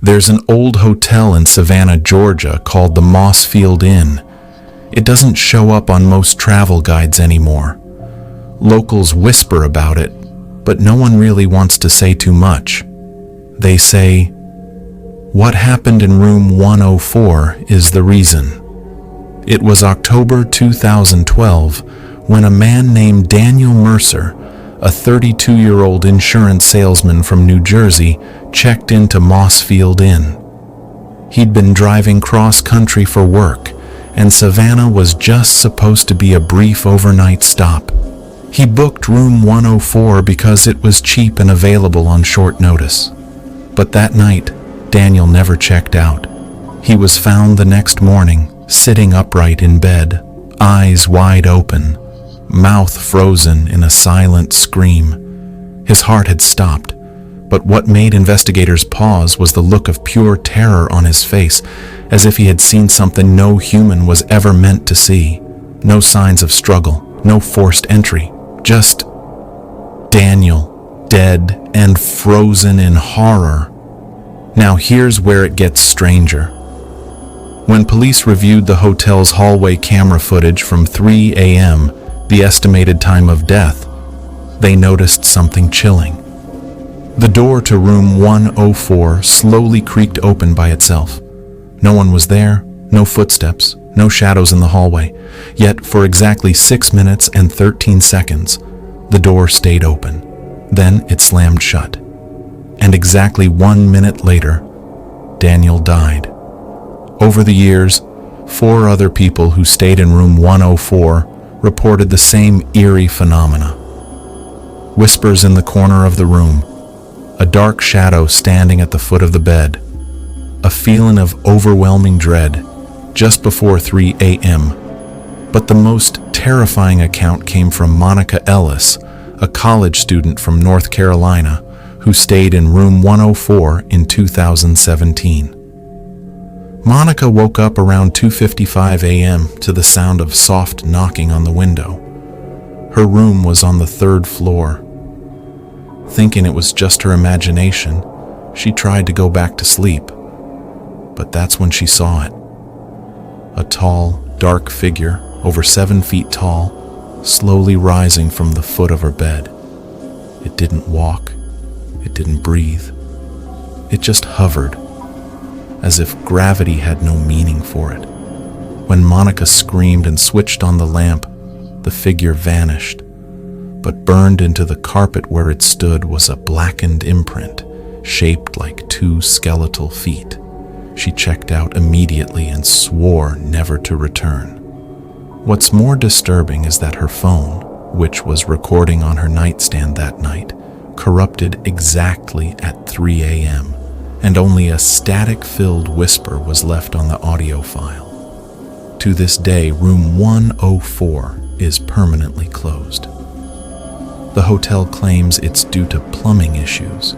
There's an old hotel in Savannah, Georgia called the Mossfield Inn. It doesn't show up on most travel guides anymore. Locals whisper about it, but no one really wants to say too much. They say, what happened in room 104 is the reason. It was October 2012 when a man named Daniel Mercer, a 32-year-old insurance salesman from New Jersey, checked into Mossfield Inn. He'd been driving cross-country for work, and Savannah was just supposed to be a brief overnight stop. He booked room 104 because it was cheap and available on short notice. But that night, Daniel never checked out. He was found the next morning, sitting upright in bed, eyes wide open, mouth frozen in a silent scream. His heart had stopped, but what made investigators pause was the look of pure terror on his face, as if he had seen something no human was ever meant to see. No signs of struggle, no forced entry, just Daniel, dead and frozen in horror. Now here's where it gets stranger. When police reviewed the hotel's hallway camera footage from 3 a.m., the estimated time of death, they noticed something chilling. The door to room 104 slowly creaked open by itself. No one was there, no footsteps, no shadows in the hallway. Yet for exactly 6 minutes and 13 seconds, the door stayed open. Then it slammed shut. And exactly 1 minute later, Daniel died. Over the years, 4 other people who stayed in room 104 reported the same eerie phenomena. Whispers in the corner of the room, a dark shadow standing at the foot of the bed, a feeling of overwhelming dread just before 3 a.m. But the most terrifying account came from Monica Ellis, a college student from North Carolina, who stayed in room 104 in 2017. Monica woke up around 2:55 a.m. to the sound of soft knocking on the window. Her room was on the 3rd floor. Thinking it was just her imagination, she tried to go back to sleep. But that's when she saw it. A tall, dark figure, over 7 feet tall, slowly rising from the foot of her bed. It didn't walk. It didn't breathe. It just hovered, as if gravity had no meaning for it. When Monica screamed and switched on the lamp, the figure vanished, but burned into the carpet where it stood was a blackened imprint, shaped like 2 skeletal feet. She checked out immediately and swore never to return. What's more disturbing is that her phone, which was recording on her nightstand that night, corrupted exactly at 3 a.m., and only a static-filled whisper was left on the audio file. To this day, room 104 is permanently closed. The hotel claims it's due to plumbing issues,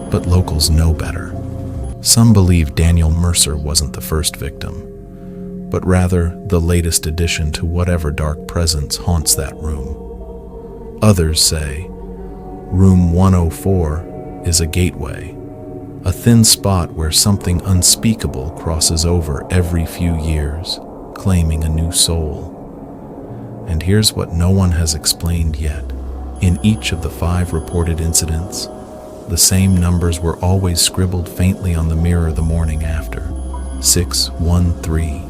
but locals know better. Some believe Daniel Mercer wasn't the first victim, but rather the latest addition to whatever dark presence haunts that room. Others say room 104 is a gateway, a thin spot where something unspeakable crosses over every few years, claiming a new soul. And here's what no one has explained yet. In each of the 5 reported incidents, the same numbers were always scribbled faintly on the mirror the morning after. 613.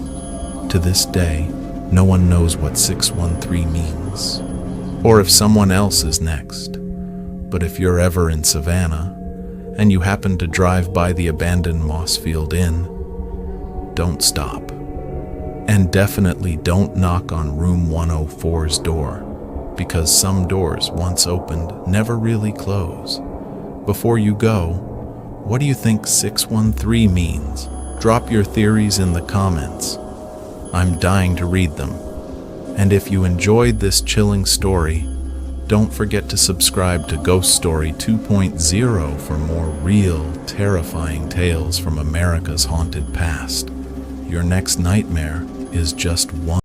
To this day, no one knows what 613 means, or if someone else is next. But if you're ever in Savannah, and you happen to drive by the abandoned Mossfield Inn, don't stop. And definitely don't knock on room 104's door, because some doors, once opened, never really close. Before you go, what do you think 613 means? Drop your theories in the comments. I'm dying to read them. And if you enjoyed this chilling story, don't forget to subscribe to Ghost Story 2.0 for more real, terrifying tales from America's haunted past. Your next nightmare is just one